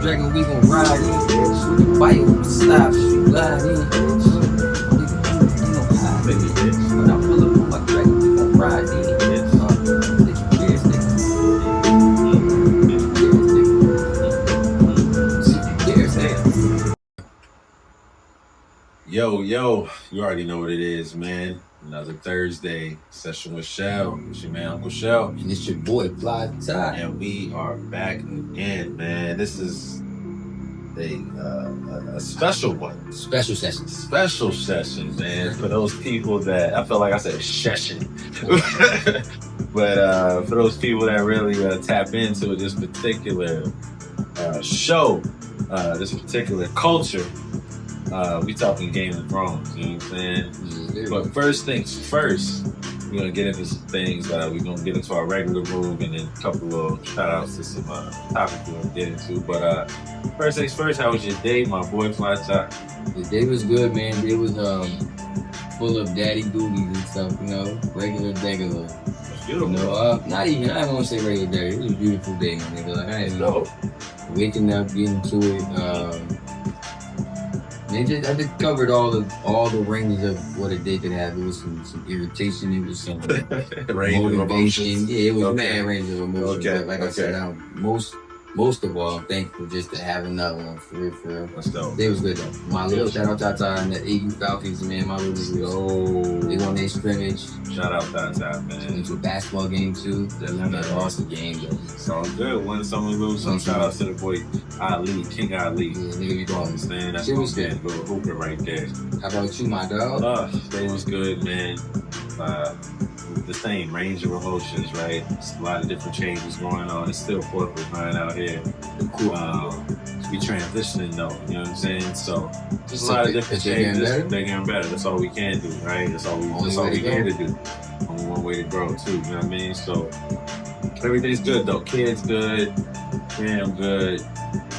dragon, we gon' ride in. With the bite, with the stop, she glide in. You know how I make it. When I pull up on my dragon, we gon' ride in. Yo, you already know what it is, man. Another Thursday session with Shell. It's your man, Uncle Shell. And it's your boy, Fly Ty. And we are back again, man. This is a special one. Special session. Special session, man. For those people that, I feel like I said session. But for those people that really tap into this particular show, this particular culture, we talking Game of Thrones, you know what I'm saying? Mm-hmm. But first things first, we're gonna get into some things. We're gonna get into our regular move, and then a couple of shout outs to some topics we're gonna get into. But first things first, how was your day, my boy Fly Top? The day was good, man. It was full of daddy duties and stuff, you know, regular. That's beautiful. You know, not even, I don't want to say regular day. It was a beautiful day, man. Nigga. Like, I didn't know. Waking up, getting to it. I just covered all the ranges of what a day could have. It was some irritation. It was some motivation. Yeah, it was mad range of emotions. Okay. But like I said, most of all, I'm thankful just to have another one for real. Let's go. They was good though. My little shout out Tata and the AU Falcons, man. My little they on their scrimmage. Shout out Tata, man. Went to a basketball game too. That was an awesome game though. It's all good. Win some and lose some. Shout out to the boy Ali, King Ali. Yeah, nigga, you don't understand. That's my man, little hooper right there. How about you, my dog? Day was good, man. The same range of emotions, right? There's a lot of different changes going on. It's still corporate grind out here. Cool. We transitioning though, you know what I'm saying? So just a lot of different changes. They're getting better. That's all we can do, right? That's all we here to do. Only one way to grow too, you know what I mean? So everything's good though. Kids good, fam good.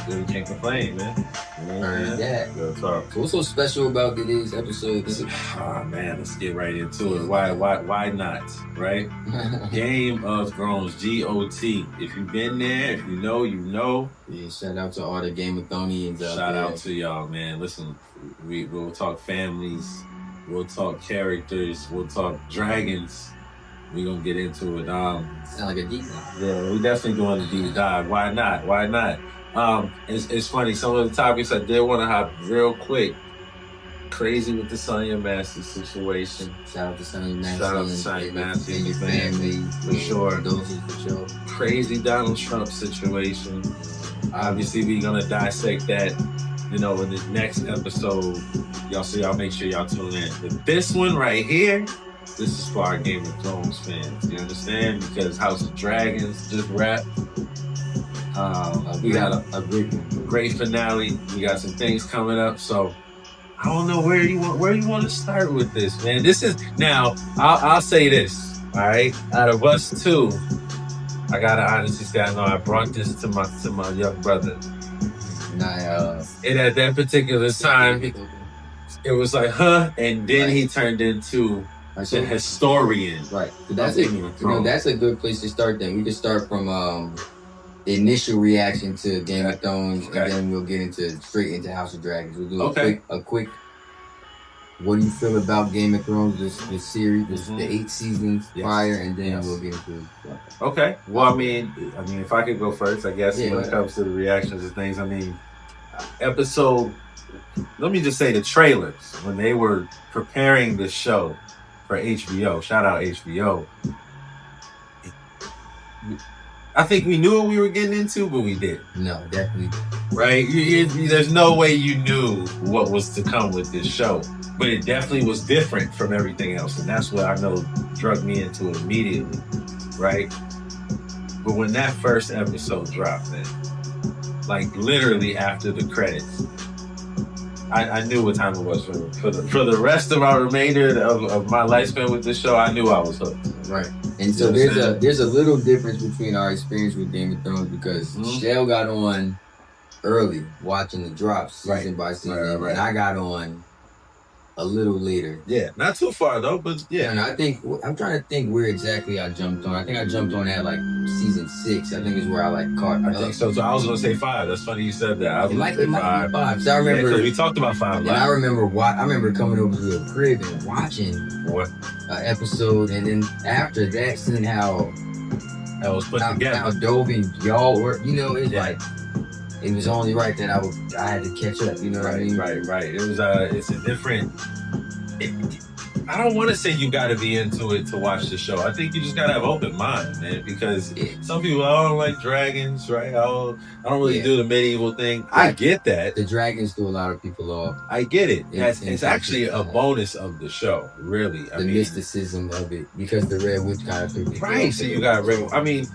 We can't complain, man. Heard that. Good talk. So what's so special about today's episode? Man, let's get right into it. Why not, right? Game of Thrones, G.O.T. If you've been there, if you know, you know. Yeah, shout out to all the Game of Thrones. Shout out to y'all, man. Listen, we'll talk families, we'll talk characters, we'll talk dragons. We're gonna get into it. Sound like a deep dive. Yeah, we definitely going to deep dive. Why not? It's funny, some of the topics I did want to hop real quick. Crazy with the Sonya Massey situation. Shout out to Sonya Massey. Shout out to Sonya Massey and your family. For sure. Those for sure. Crazy Donald Trump situation. Obviously, we're going to dissect that, you know, in this next episode. Y'all make sure y'all tune in. But this one right here, this is for our Game of Thrones fans. You understand? Because House of Dragons just wrapped. We got a great finale. We got some things coming up. So I don't know where you want to start with this, man. This is now. I'll say this. All right, out of us two, I gotta honestly say, I know I brought this to my young brother. And at that particular time, it was like, and then he turned into a historian. Right. That's it. You know, that's a good place to start. Then we can start from initial reaction to Game of Thrones, and then we'll get straight into House of Dragons. We'll do a quick. What do you feel about Game of Thrones? This series, the 8 seasons prior, and then we'll get into it. Okay. Well, I mean, if I could go first, I guess when it comes to the reactions and things. I mean, episode. Let me just say the trailers when they were preparing the show for HBO. Shout out HBO. I think we knew what we were getting into, but we didn't. No, definitely. Right? There's no way you knew what was to come with this show. But it definitely was different from everything else. And that's what I know drug me into it immediately. Right? But when that first episode dropped, man, like literally after the credits, I knew what time it was for the rest of our remainder of my lifespan with this show. I knew I was hooked. Right. And so there's a little difference between our experience with Game of Thrones because Shell got on early watching the drops season by season, and I got on a little later. Yeah, not too far though, but yeah. And I think I'm trying to think where exactly I jumped on. I think I jumped on at like season 6. I think is where I like caught. I think so. So I was gonna say 5. That's funny you said that. I was it might be 5. So I remember we talked about 5. And I remember coming over to your crib and watching an episode, and then after that, seeing how that was put together, how Dovey y'all were. You know, it's like. It was only right that I had to catch up, you know what I mean? Right. It was it's a different. I don't want to say you got to be into it to watch the show. I think you just got to have open mind, man. Because some people, I don't like dragons, right? I don't really do the medieval thing. I get that. The dragons threw a lot of people off. I get it. It's actually a bonus of the show, really. The mysticism of it, because the Red Witch kind of threw people off. Right. So you got Red. I mean,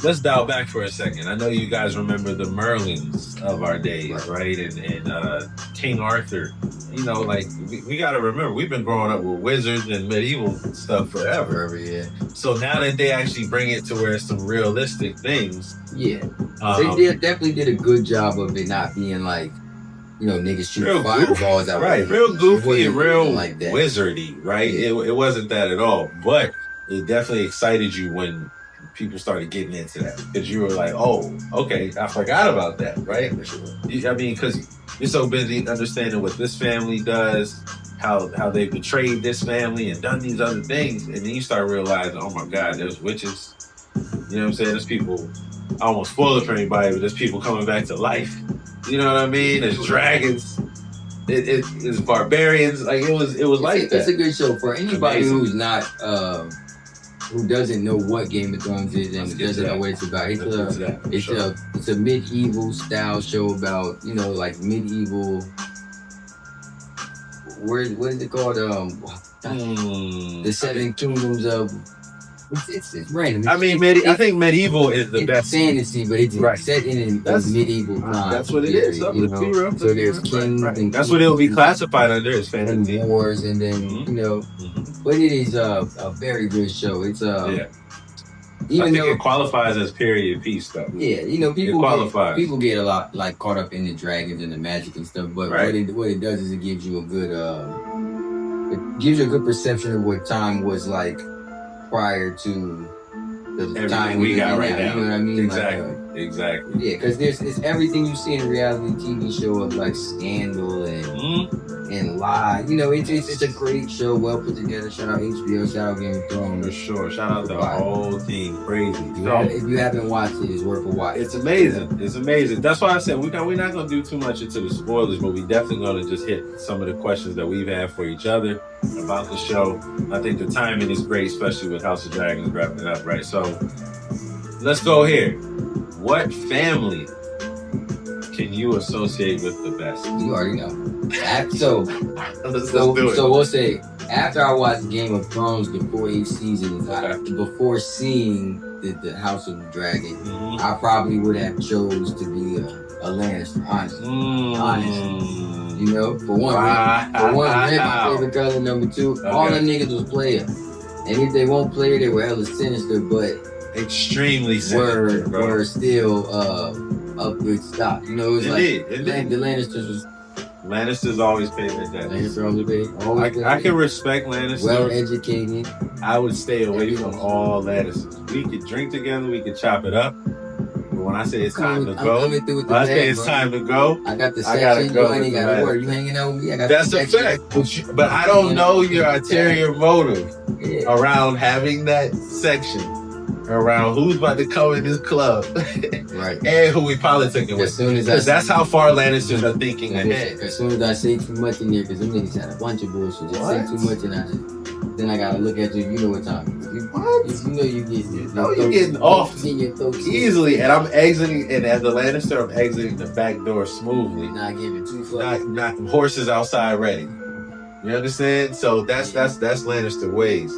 let's dial back for a second. I know you guys remember the Merlins of our days, right? And King Arthur. You know, like we got to remember, we've been growing up with wizards and medieval stuff forever. Yeah. So now that they actually bring it to where it's some realistic things. Yeah. They definitely did a good job of it not being like, you know, niggas shooting fireballs out. Right. Real goofy and real like wizardy, right? Yeah. It wasn't that at all. But it definitely excited you when people started getting into that. Because you were like, oh, okay, I forgot about that, right? I mean, because you're so busy understanding what this family does, how they betrayed this family and done these other things, and then you start realizing, oh my God, there's witches. You know what I'm saying? There's people. I almost spoil it for anybody, but there's people coming back to life. You know what I mean? There's dragons. It's barbarians. Like it was like that. It's a good show for anybody who's not who doesn't know what Game of Thrones is and doesn't know what it's about. It's a medieval style show about, you know, like medieval. What is it called? The 7 Kingdoms of. It's random. I mean, I think medieval is the best. Fantasy, but it's set in medieval times. That's what it is. You know? So there's kings. And that's what it'll be classified under, is fantasy. And wars, and then you know. But it is a very good show. It's even though it qualifies as period piece stuff. Yeah, you know, people get a lot like caught up in the dragons and the magic and stuff. But what it does is it gives you a good perception of what time was like prior to the time we got right now. You know what I mean? Exactly. Yeah, because it's everything you see in a reality TV show of like scandal and lie. You know, it's a great show, well put together. Shout out HBO, shout out Game of Thrones. For sure. Shout out the whole team. Crazy. If you haven't watched it, it's worth a watch. It's amazing. It's amazing. That's why I said we're not going to do too much into the spoilers, but we definitely going to just hit some of the questions that we've had for each other about the show. I think the timing is great, especially with House of Dragons wrapping up, right? So let's go here. What family can you associate with the best? You already know. So we'll say after I watched Game of Thrones before each season, before seeing the House of the Dragon, I probably would have chose to be a Lannister. Honestly. You know, for one, red my favorite color. Number 2, all the niggas was player, and if they won't player, they were hella sinister, but extremely sinister. Were still up good stock. You know, it was the Lannisters was. Lannisters always paid their debt. Lannister always paid. I can respect Lannister. Well educated. I would stay away from all Lannisters. We could drink together. We could chop it up. But when I say it's time to go, time to go. I got the section. You ain't got to worry. You hanging out with me. I got that's a fact. But I don't know your ulterior motive around having that section. Around who's about to come in this club, right? And who we politicking with. Because that's how far Lannisters are thinking ahead. As soon as I say too much in there, because them niggas had a bunch of bullshit. Just say too much, and then I gotta look at you. You know what time? What? You know you getting off easily, and I'm exiting. And as the Lannister, I'm exiting the back door smoothly. Not giving 2 fucks. Not horses outside ready. You understand? So that's Lannister ways.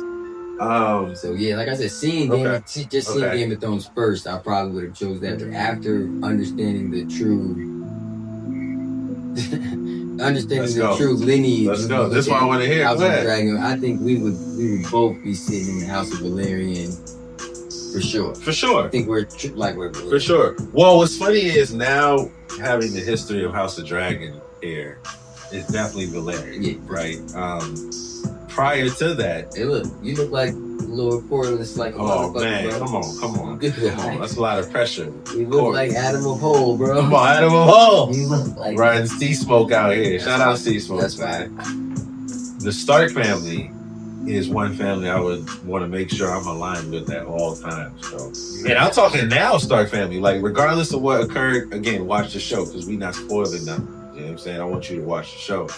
So yeah, like I said, seeing Game of Thrones first, I probably would have chose that. But after understanding the true true lineage, let's go. That's what I want to hear. House of Dragon, I think we would both be sitting in the House of Valerian for sure. For sure. I think we're for sure. Well, what's funny is now having the history of House of Dragon here, is definitely Valerian, Yeah. right? Prior to that, hey, look, you look like Lord Corliss, like oh man, bro. come on. That's a lot of pressure. You look like Adam of Hole, bro. Come on, Adam of Hole. You look like Running Sea Smoke out here. Shout out Sea Smoke. That's right. The Stark family is one family I would want to make sure I'm aligned with at all times. So, and I'm talking now Stark family. Like, regardless of what occurred, again, watch the show because we not spoiling nothing. You know what I'm saying? I want you to watch the show.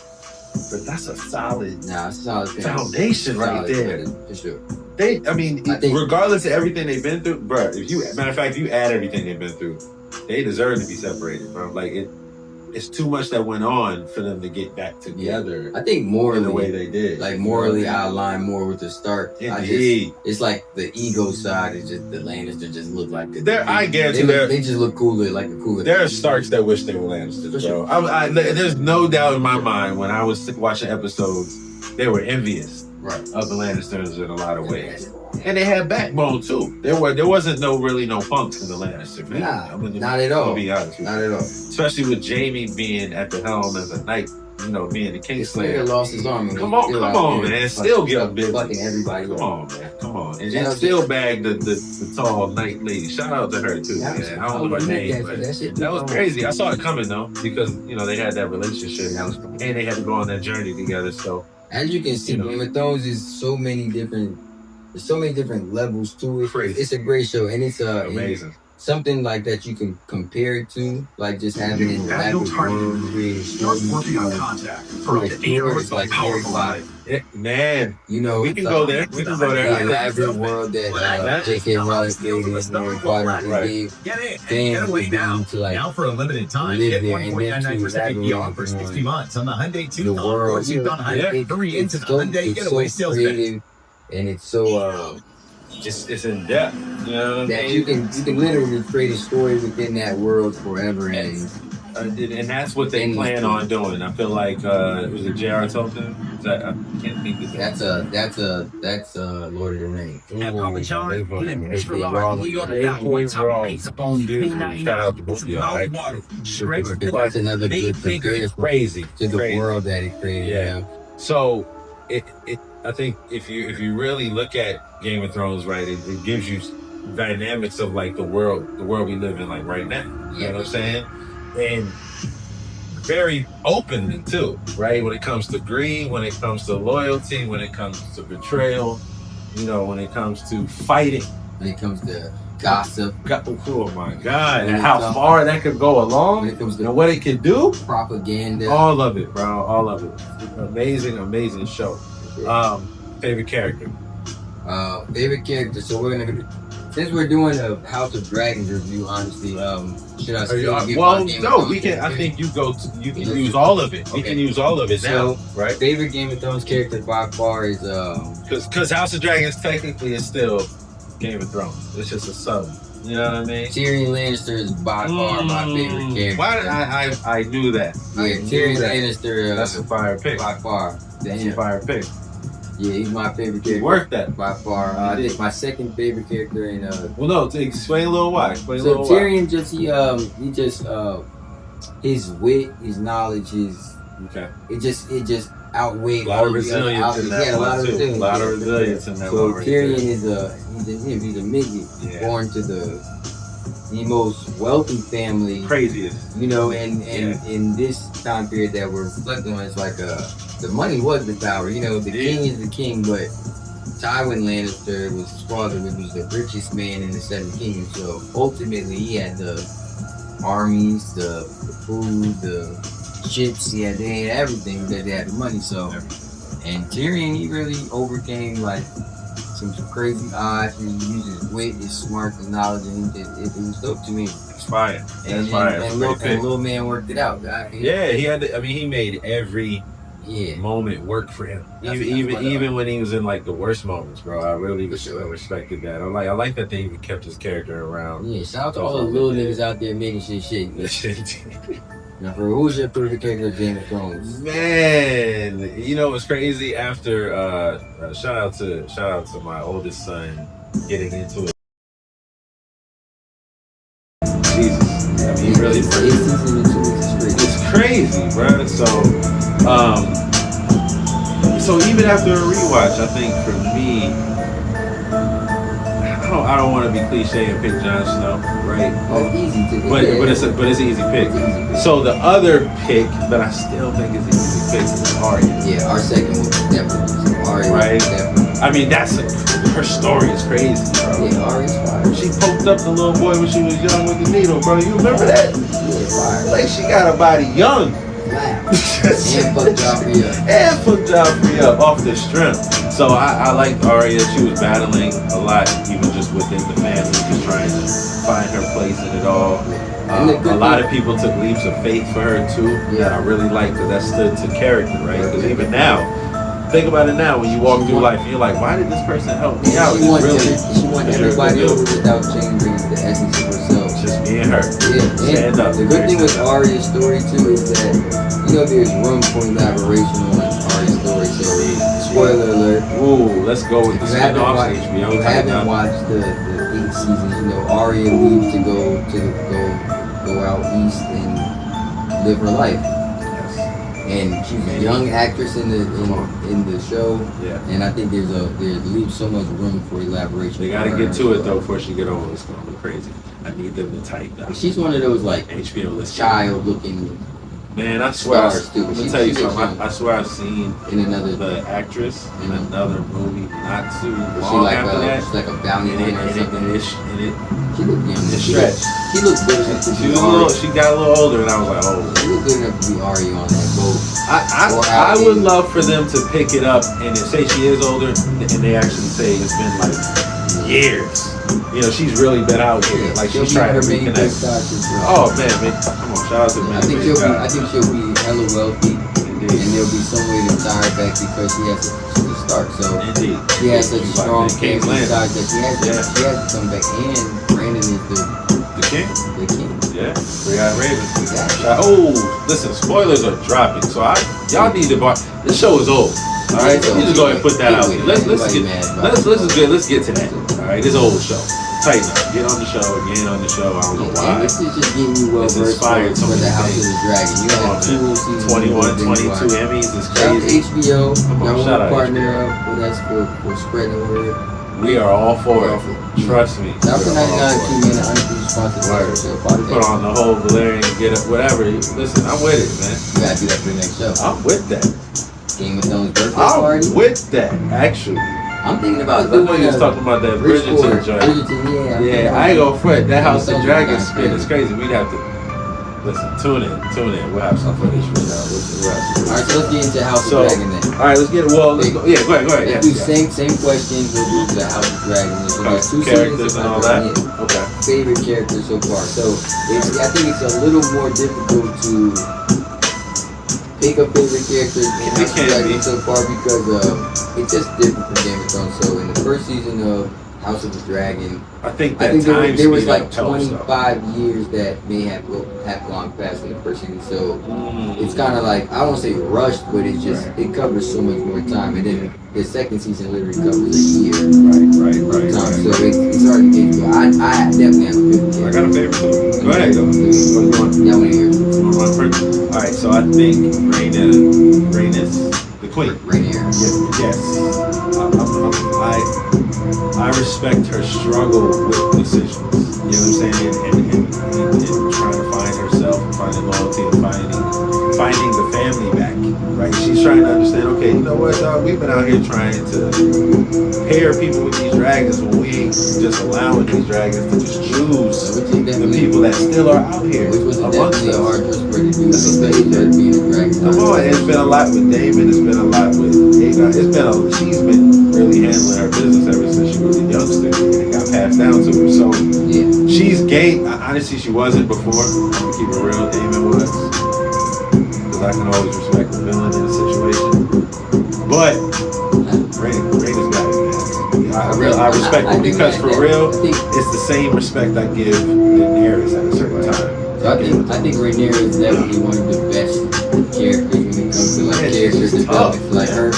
But that's a solid, foundation right there. For sure. I think, regardless of everything they've been through, bro. Matter of fact, if you add everything they've been through, they deserve to be separated, bro. Like it's too much that went on for them to get back together. I think morally, in the way they did. Like morally, I align more with the Stark. It's like the ego side is just the Lannisters just look like I guarantee they just look cooler, like a cooler. There are Starks that wish they were Lannisters, bro. There's no doubt in my mind when I was watching episodes, they were envious of the Lannisters in a lot of ways. And they had backbone too. There wasn't no punks in the Lannister family. Nah, not at all. To be honest with you. Not at all. Especially with Jaime being at the helm as a knight, being the Kingslayer. Lost his arm. Come on, man. Still get up fucking everybody. Come on. And still bagged the tall knight lady. Shout out to her too, man. I don't know her name, but that was crazy. I saw it coming though, because they had that relationship and they had to go on that journey together. So as you can see, Game of Thrones is so many different levels to it. Crazy. It's a great show, and it's amazing. Something like that you can compare it to, like just having an elaborate world created. Working on contact for up to 8 hours of powerful life. Man, we can go there. We can go there. The elaborate world that J.K. Rowling created and Harry Potter gave fans to like now for a limited time. live Get there and then to 1.99% APR for 60 months on the Hyundai the Tucson. world. You've done Hyundai 3 into the Hyundai Getaway so sales creative, and it's so it's in depth. You know what I that mean? you can literally create a story within that world forever, and that's what they plan on doing. I feel like was it J.R. Tolkien? I can't think of that. That's Lord of the Rings. Shout out to both of y'all. Right? That's another good comparison crazy to the world that it created. Yeah. So I think if you really look at Game of Thrones, right, it gives you dynamics of like the world we live in like right now. You know what I'm saying? And very open too, right? When it comes to greed, when it comes to loyalty, when it comes to betrayal, when it comes to fighting, when it comes to gossip. Oh my God! And how far that could go along, when it comes to what it can do, propaganda, all of it, bro, all of it. Amazing show. Favorite character. So we're gonna, since we're doing a House of Dragons review, honestly, should I still give we can. I think you can use all of it. We can use all of it now, right? Favorite Game of Thrones character by far is because House of Dragons technically is still Game of Thrones. It's just a sub. You know what I mean? Tyrion Lannister is by far my favorite character. Why did I knew that? Yeah, Tyrion Lannister. That's a fire pick. By far. That's a fire pick. Yeah, he's my favorite character. Worth that by far. I think my second favorite character in explain a little why. Tyrion his wit, his knowledge, it just outweighed all the resilience. He had a lot of resilience. In that. So Tyrion is he's a midget born to the most wealthy family. Craziest. In this time period that we're reflecting on, it's like the money was the power. The king is the king, but Tywin Lannister was his father, which was the richest man in the Seven Kingdoms. So ultimately, he had the armies, the food, the ships. They had everything because they had the money. So, and Tyrion, he really overcame like some crazy odds. He used his wit, his smart, his knowledge, and it was dope to me. It's fire. And little man worked it out. He had. He made every moment work for him. Even when he was in like the worst moments, bro. I really respected that. I like that they even kept his character around. Yeah, shout out to all the little niggas out there making shit. Now, who's your favorite character of Game of Thrones? Man, what's crazy? After shout out to my oldest son getting into it. Jesus, he really it's crazy, bro. So So even after a rewatch, I think for me, I don't want to be cliche and pick Jon Snow, right? Oh, easy to but it's an easy pick. So the other pick that I still think is an easy pick is Arya. Yeah, our second one definitely Arya. Right. Definitely. I mean, her story is crazy, bro. Yeah, Arya's fire. She poked up the little boy when she was young with the needle, bro. You remember that? Yeah, fire. Like she got her body young. And fuck Joffrey up. And put Joffrey up off the strength. So I liked Arya. She was battling a lot, even just within the family, just trying to find her place in it all. A lot of people took leaps of faith for her too. That I really liked, because that stood to character, right? Because even now, think about it now, when you walk through life and you're like, why did this person help me out? She won everybody over without changing the essence of herself. Just being her. Yeah, and the good thing with Arya's story too is that, there's room for elaboration on Arya's story. So, spoiler alert. Ooh, let's go with the spinoffs. HBO. You haven't watched the 8 seasons. Arya leaves to go out east and live her life. And she's a young actress in the show, and I think there leaves so much room for elaboration. They gotta get to it though before she get over. It's gonna be crazy. I need them to tighten up. She's one of those like HBO child-looking. Man, I swear. Let me tell you something. I swear I've seen the actress in another movie not too long after that. She's like a bounty hunter or something. She looked young. She looked good enough to be Arya. She got a little older, and I was like, oh. She looked good enough to be Arya on that boat. I would love for them to pick it up and say she is older, and they actually say it's been like years. She's really been out here. Like she's trying to reconnect. Oh man, come on, shout out to me. I think she'll be hella wealthy, and there'll be some way to tie her back because she has to start. So she has such a strong family side that she has to come back. And Brandon is the king. The king. Yeah, we got Raven. Oh, listen, spoilers are dropping, so y'all need to buy. This show is old. All right, so you just go ahead and put that out there. Let's get to that. All right, this old show. Tighten up. Get on the show. Get on the show. I don't know why. This is just getting you well versed for the House of the Dragon. You have 2 seasons. 21, 22 Emmys. It's crazy. HBO. Y'all want to partner up with us for spreading the word. We are all for it. Trust me. After 99 came in, unofficial sponsor. We put on the whole Valerian, get up, whatever. Listen, I'm with it, man. You gotta do that for the next show. I'm with that. Game of Thrones birthday party. I'm with that, actually. I'm thinking about doing. I know you was talking about that Bridgerton joint. Yeah, I ain't gonna fret. That House of Dragon spin is crazy. We'd have to listen. Tune in. We'll have some footage for that. Alright, so let's get into House of Dragon then. Alright, let's get it. Well, let's go. Yeah, go ahead. Let's do same questions. We'll do the House of Dragon. There's 2 characters and all that. Okay. Favorite characters so far. So I think it's a little more difficult to pick a favorite character in House of Dragon so far because it's just different from Game of Thrones. So in the first season of House of the Dragon, I think there was like 25 years that may have gone past in the first season. So it's kind of like, I don't want to say rushed, but it covers so much more time. And then the second season literally covers a year. Right. So it's hard to get you. I definitely have a favorite character. I got a favorite too. Go ahead. Yeah, I want to hear it. Alright, so I think Rhaenys, the queen. Rhaenyra. Yes. I respect her struggle with decisions. You know what I'm saying? And trying to find herself, finding loyalty, and finding the family back. Right? She's trying to understand, okay, you know what, dog? We've been out here trying to pair people with these dragons when we ain't just allowing these dragons to just choose the people that still are out here. Which was amongst us. A hard choice for her to do, especially being a dragon. Come on, it's been a lot with Daemon, it's been a lot with Aegon. She's been really handling her business ever since she was a youngster, and it got passed down to her. So she's gained. Honestly, she wasn't before. I'm gonna keep it real. Daemon was, because I can always respect the villain in a situation. But Rhaenys got it, man. I respect it because for real, it's the same respect I give Daenerys at a certain time. So I think Rhaenyra is definitely one of the best characters when it comes to like character development. Like her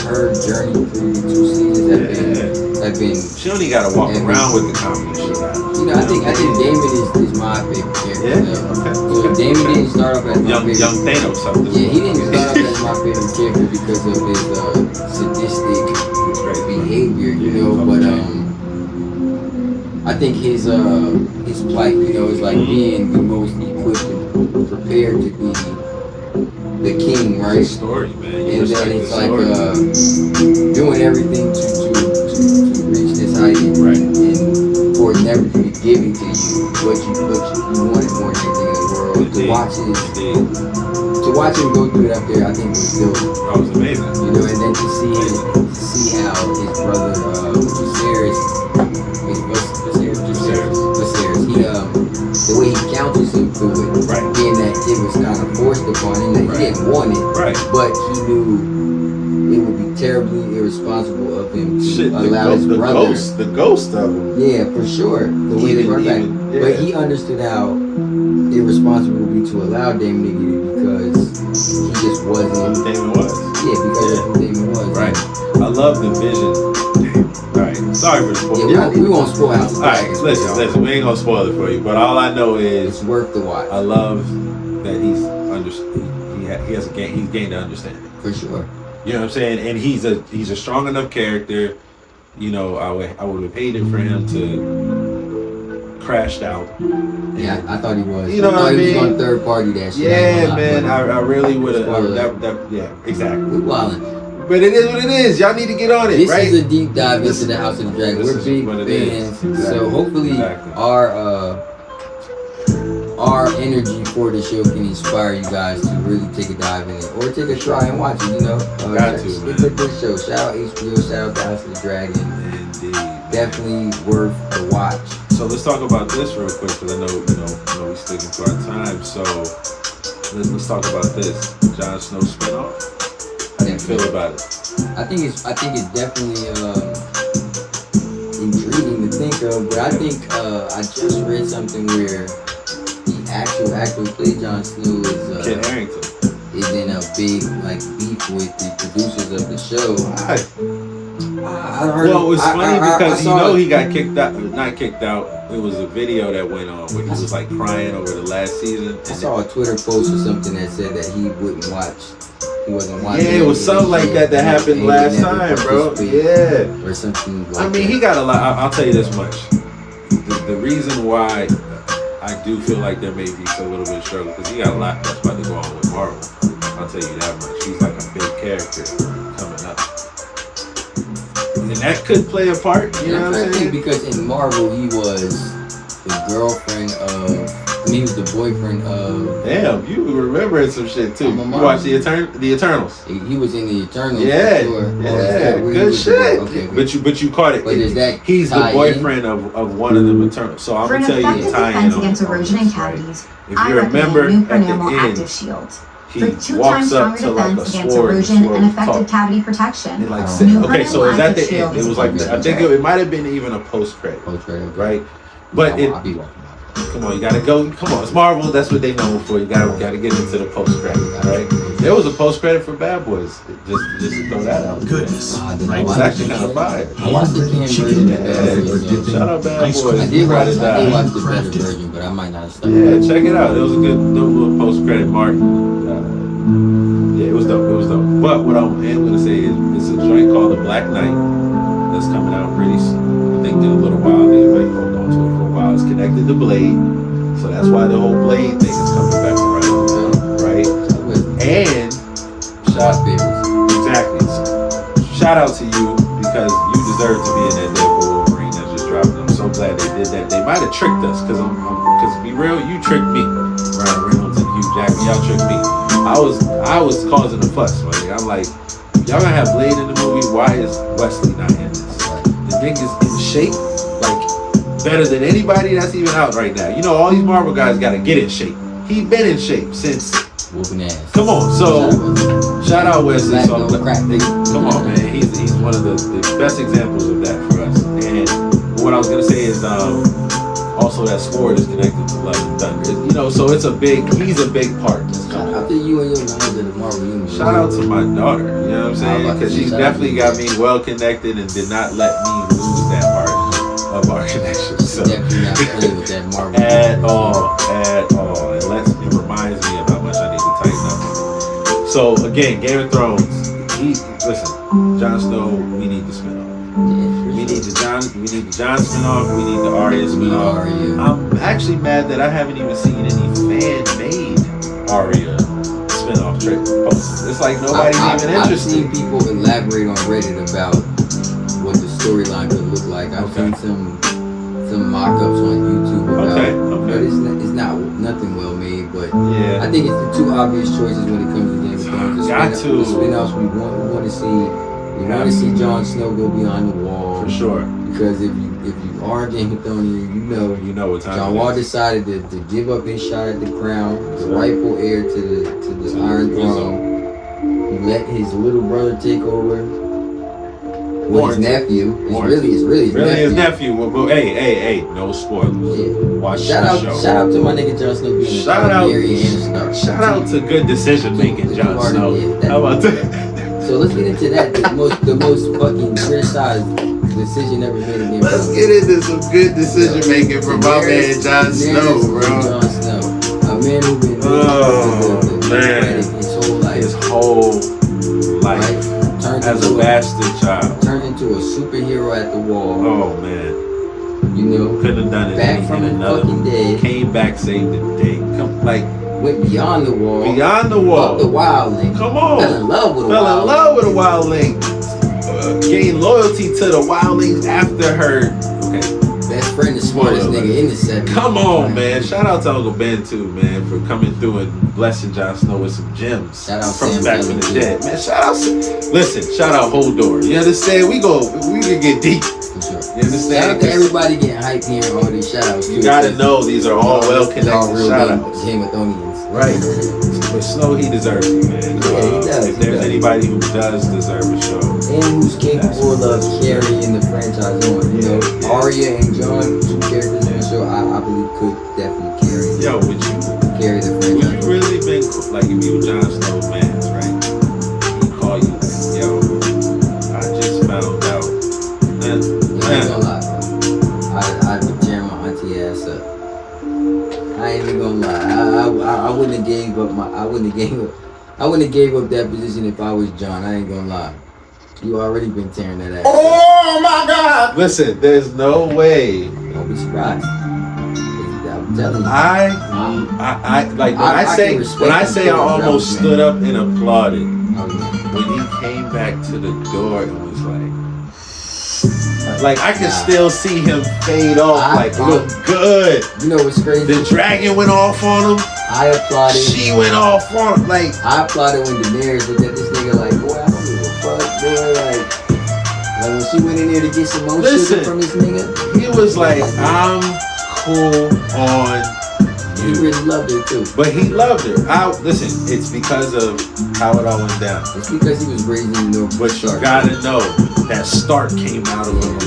journey through the 2 seasons have been. She only gotta walk around with the confidence she got. you know, I think Damon is my favorite character. Yeah. Okay. So Damon didn't start off as my favorite. Young Thanos. Something. Yeah, he didn't start off as my favorite character because of his sadistic behavior, you know. But I think his plight, you know, is like being the most equipped and prepared to be the king, right? It's a story, man. And then it's like doing everything to reach this height, right? And for it never to be given to you what you wanted more than anything in the world. To watch him go through it up there, I think was dope. That was amazing. You know, and then to see how his brother Viserys, the way he counters him through it, right? Being that it was kind of forced upon him, that he didn't want it, right? But he knew it would be terribly irresponsible of him to allow his brother. The ghost of him. Yeah, for sure. The way they run back. Yeah. But he understood how irresponsible it would be to allow Damon to get it because he just wasn't. Who Damon was. Yeah, because of who Damon was. Right. I love the vision. Alright, sorry for the spoiler. Yeah, we won't spoil House of Dragons. Alright, listen, we ain't gonna spoil it for you. But all I know is it's worth the watch. I love that he's gained an understanding. For sure. You know what I'm saying? And he's a strong enough character. You know, I would have hated for him to crashed out. Yeah, I thought he was. You know what I mean? He was on third party that shit. Yeah, man. I really would have. Yeah, exactly. We're wildin'. But it is what it is. Y'all need to get on it, this right? This is a deep dive into the House of the Dragon. We're big fans, exactly. So hopefully our energy for the show can inspire you guys to really take a dive in it, or take a try and watch it. You know, got to. It's a good show. Shout out HBO. Shout out the House of the Dragon. Indeed. Definitely worth the watch. So let's talk about this real quick, because I know we're sticking to our time. So let's talk about this Jon Snow spinoff. How do you feel about it? I think it's definitely intriguing to think of, but I think I just read something where the actual actor who played Jon Snow Kit Harington is in a big beef with the producers of the show. I heard. Well, it's funny because he got kicked out. Not kicked out. It was a video that went on where he was like crying over the last season. I saw a Twitter post or something that said that he wouldn't watch. He wasn't watching. Yeah, it was something like that happened last time, bro. Yeah, or something. Like I mean, he got a lot. I'll tell you this much: the reason why I do feel like there may be a little bit of struggle, because he got a lot that's about to go on with Marvel. I'll tell you that much. He's like a big character coming up. And that could play a part, you know what I'm saying? Because in Marvel, he was the girlfriend of, he was the boyfriend of. Damn, you remembering some shit too. You watched the Eternals. He was in the Eternals. Yeah, for sure. Yeah, good shit. Okay, but you caught it. But is that he's the boyfriend of one of them Eternals. So I'm gonna tell you the tie-in against erosion and cavities. If you remember at the end, Shield. he walks up to like a sword and effective cavity protection. And okay, so is that the end? It was like I think it might have been even a post credit, right? But come on, you gotta go. Come on, it's Marvel. That's what they know for. You gotta get into the post credit, right? There was a post credit for Bad Boys. Just to throw that out. Goodness, it's actually kind of fire. I watched the canned version. Shout out Bad Boys. I did watch the better version, but I might not start. Yeah, check it out. It was a good little post credit mark. Yeah, it was dope. It was dope. But what I am gonna say is, it's a joint called The Black Knight that's coming out pretty soon. I think in a little while. They might hold on to it for a while. It's connected to Blade, so that's why the whole Blade thing is coming back around, right? And shout out to you, because you deserve to be in that Deadpool Wolverine that just dropped. I'm so glad they did that. They might have tricked us, because to be real, you tricked me. Ryan Reynolds and Hugh Jackman, y'all tricked me. I was causing a fuss. Like, I'm like, y'all gonna have Blade in the movie? Why is Wesley not in this? The nigga's in shape, like better than anybody that's even out right now. You know, all these Marvel guys gotta get in shape. He been in shape since. Whooping ass. Come on, so shout out Wesley. So, come on, man. He's one of the best examples of that for us. And what I was gonna say is, also that Sword is connected to Love and Thunder. You know, so he's a big part. Shout out to you and your knowledge of the Marvel Universe. Shout out to my daughter. You know what I'm saying? Because she's definitely got me well connected and did not let me lose that part of our connection. So. Definitely not playing with that Marvel. At all. It reminds me of how much I need to tighten up. So again, Game of Thrones. Listen, Jon Snow. We need the spinoff. We need the Jon spinoff. We need the Arya spinoff. I'm actually mad that I haven't even seen any fan-made Arya spinoff posts. It's like nobody's even interested. I've seen people elaborate on Reddit about what the storyline could look like. I've seen some mock-ups on YouTube about it, but it's nothing well made. But yeah, I think it's the two obvious choices when it comes to Game of Thrones. The spinoffs we want to see. We want to see Jon Snow go beyond the wall for sure. Because if you are a Game of Thrones, you know what time. Jon Wall decided to give up his shot at the crown, the rightful heir to the Iron Throne. He let his little brother take over. Well, his nephew. It's really his nephew. Well, hey, no spoilers. Yeah. Watch the show. Shout out to my nigga Jon Snow being shout out to good decision making, Jon Snow. How about that? So let's get into that. The most fucking criticized decision ever made in Game of Thrones. Let's get into some good decision making from my man Jon Snow, bro. Jon Snow, a man who been his whole life. As a bastard child. Turned into a superhero at the wall. Oh man. You know. Couldn't have done it. Back from the fucking dead. Came back, saved the day. Went beyond the wall. Beyond the wall. Fuck the wildling. Come on. Fell in love with a wildling. Gained loyalty to the wildlings after her. Okay. Best friend, the smartest nigga in the set. Come on, man. Shout out to Uncle Ben too, man, for coming through and blessing Jon Snow with some gems. Shout out from Sam back from the dead. Man, shout out Hodor. You understand? We can get deep. For sure. You understand? Shout out to everybody getting hyped here and all these shout outs. You gotta know these are all well connected shout outs. Game of Thrones. Right. But Snow, he deserves it, man. Yeah, he does. If there's anybody who does deserve a show. And who's capable of carrying the franchise on. You know, Arya and Jon, two characters in the show, I believe could definitely carry the franchise. Would you really been like if you Jon Snow man, right? He call you like, yo, I just found out. I ain't gonna lie, bro. I'd be tearing my auntie ass up. I ain't even gonna lie. I wouldn't have gave up that position if I was Jon. I ain't gonna lie. You already been tearing that ass. Oh my God! Listen, there's no way. Don't be surprised. I'm telling you. When I say I almost stood up and applauded when he came back to the door and was like I can still see him fade off. I'm good. You know what's crazy? The dragon went off on him. I applauded. She went off on him. I applauded when Daenerys looked at this nigga like, boy, I don't give a fuck, boy. Like when she went in there to get some more sugar from this nigga. He was like, I'm cool on you. He really loved her too. But he loved her. Listen, it's because of how it all went down. It's because he was raised in New York. But you gotta know that Stark came out of him. It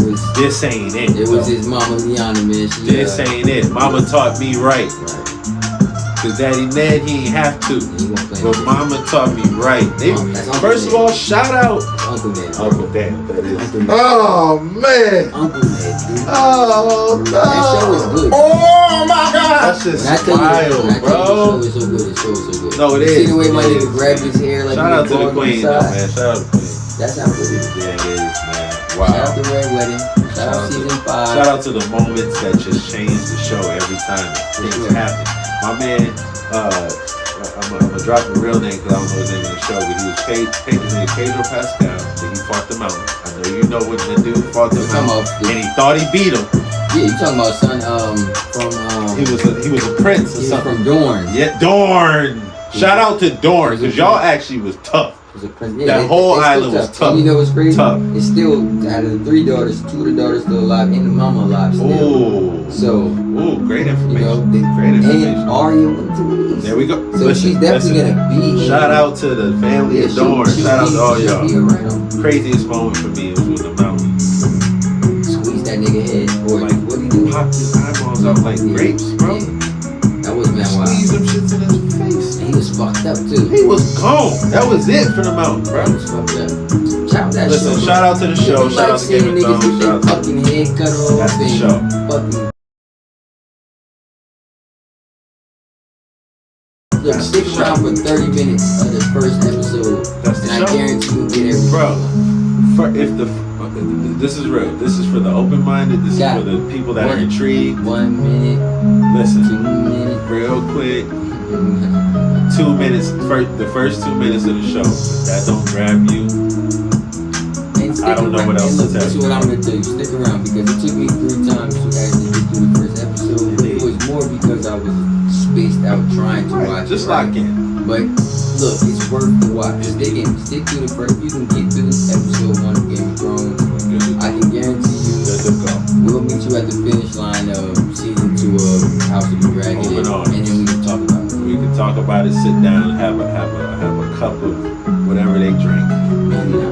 was this ain't it. It was his mama Lyanna, man. This ain't it. Mama taught me right. Cause Daddy Ned, he ain't have to. But Mama taught me right. First of all, shout out Uncle Ned. Uncle Ned, that is. Oh man. Uncle Ned, dude. Oh no. That show was good. Oh my God. That's just wild, bro. The show is so good. No, it is. See the way my nigga grabbed his hair like shout out to the queen, though, man. Shout out to the queen. That's how good it is. Yeah, it is, man. Wow. Shout out to Red Wedding. Shout out season 5. Shout out to the moments that just change the show every time things happen. My man, I'm gonna drop the real name because I don't know his name in the show, but he was his name Pedro Pascal, but he fought the mountain. I know you know what the dude fought the mountain, and he thought he beat him. Yeah, you talking about son from he was a prince or something. From Dorne. Yeah, Dorne. Shout out to Dorne because y'all actually was tough. That whole island was tough. And you know what's crazy? Tough. It's still out of the 3 daughters, 2 of the daughters still alive, and the mama alive still. Ooh. So. Ooh, great information. You know, great information. And Arya went to these. There we go. So she's definitely gonna be. Shout out to the family of Dorne. Shout out to all y'all. Craziest moment for me was with the mountain. Squeeze that nigga head, boy. Like, what do you do? Pop his eyeballs out like grapes, bro. Yeah. That was man wild. Squeeze them shits in his face. And he was fucked up too. He was gone. That was it for the mountain, bro. He was fucked up. Shout that Listen, show. shout out to the show. Like Shout out to seeing Game of niggas Thrones. get Shout their out to fucking head cut off. That's the and show. Fucking. Look, That's stick the around show. for 30 minutes of the first episode, That's the and show. I guarantee you'll get everything. Bro, this is real. This is for the open-minded. This Got is for the people that are One. intrigued. 1 minute, 2 Listen, minutes. real quick. 2 minutes. The first 2 minutes of the show. If that don't grab you, And stick I don't know around. what else And to look, tell this is you. what I'm gonna tell you. Stick around because it took me 3 times to actually get through the first episode. It was more because I was spaced out trying to watch. just it, right? lock in. But look, it's worth the watch. Stick to the first. You can get through this episode 1 of Game of Thrones. I can guarantee you. Good to go. We'll meet you at the finish line of season 2 of House of the Dragon, Open arms. and then we can talk about it. We can talk about it. Sit down and have a cup of whatever they drink,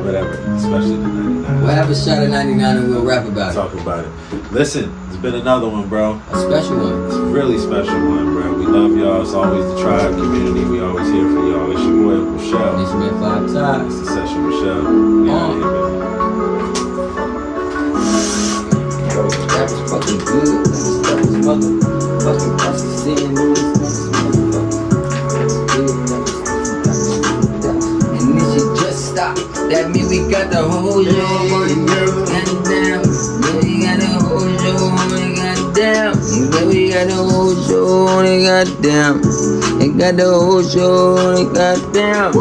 whatever, especially the 99. We'll have a shot of 99 and we'll rap about it. Talk about it. Listen, it's been another one, bro. A special one. It's a really special one, bro. We love y'all. It's always the tribe community. We always here for y'all. It's your boy Michelle. It's been 5 times. It's the session Michelle. We out here, baby. That was fucking good. That was motherfucking pussy saying this. And this shit just stopped. That means we got the whole show on goddamn. Yeah, we got the whole show on goddamn. Yeah, we got the whole show on goddamn. We got the whole show on goddamn.